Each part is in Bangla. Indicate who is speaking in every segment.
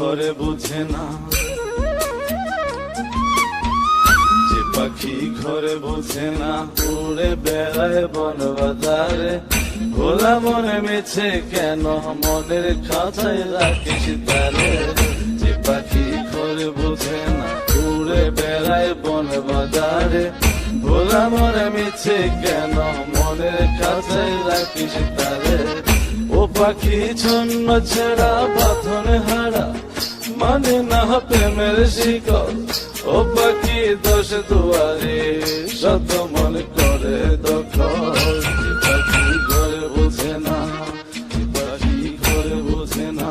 Speaker 1: ঘরে বোঝে না, যে পাখি ঘরে বোঝে না, উড়ে বেড়ায় বন বাজারে। ভোলা মনে মেছে কেন মনের খাঁচায় রাখিস তারে। যে পাখি ঘরে বোঝে না, উড়ে বেড়ায় বন বাজারে। ভোলা মনে মেছে কেন মনের খাঁচায় রাখিস তারে। ও পাখি ছন্ন ছেড়া বাঁধন হারা, মানে না প্রেমের শিকল। ও পাখি দোষ দুয়ারে, শত মন করে দখল। যে পাখি ঘরে বোঝে না, যে পাখি ঘরে বোঝে না।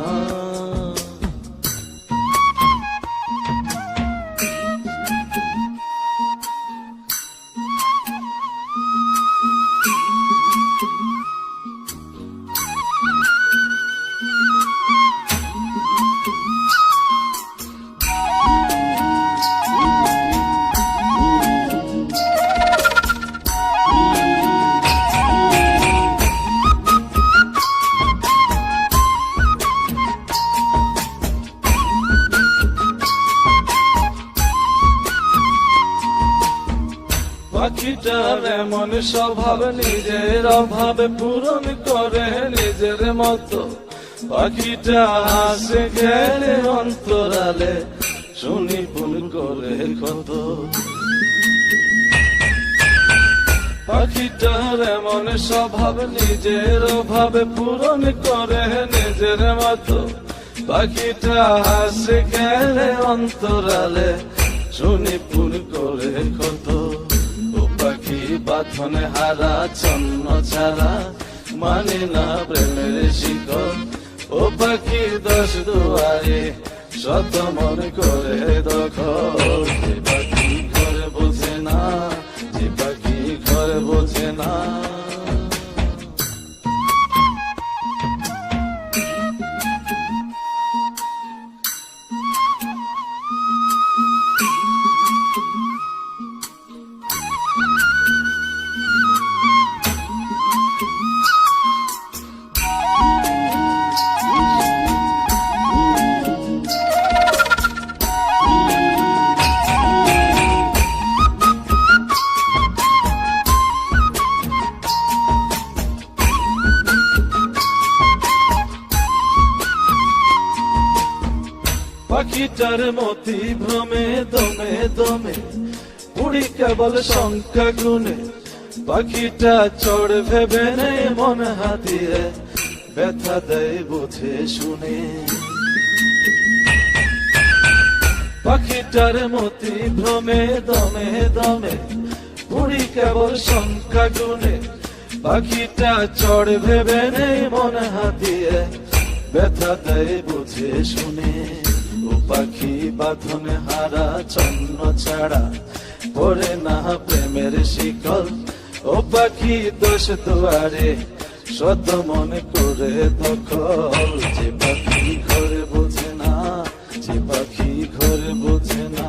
Speaker 1: পাখিটার এমন স্বভাব, নিজের অভাবে পূরণ করে নিজের মতো। পাখিটা হাসে গেলে অন্তরালে, শুনি ভুল করে কত। পাখিটার এমন স্বভাব, নিজের অভাবে পূরণ করে নিজের মতো। পাখিটা হাসে গেলে অন্তরালে, শুনি ভুল করে কত। পাখি বাঁধনে হারা, ছন্ন ছাড়া, মানে না প্রেমের শিকল। ও পাখি দোষ দুয়ারে, শত মন করে দখল। যে পাখি ঘরে বোঝে না, যে পাখি ঘরে বোঝে না। পাখিটার মতি ভ্রমে দমে দমে, উড়ি কেবল সংখ্যা গুনে। পাখিটা চড় ভেবে নেই মন হাতিয়ে, ব্যথা দেয় বুঝে শুনে। পাখিটার মতি ভ্রমে দমে দমে, উড়ি কেবল সংখ্যা গুনে। পাখিটা চড় ভেবে নেই মন হাতিয়ে, ব্যথা দেয় বুঝে শুনে। ও পাখি বাঁধনে হারা, ছন্ন ছাড়া, পড়ে না প্রেমের শিকল। ও পাখি দোষ দুয়ারে, শত মন করে দখল। যে পাখি ঘরে বোঝে না, যে পাখি ঘরে বোঝে না।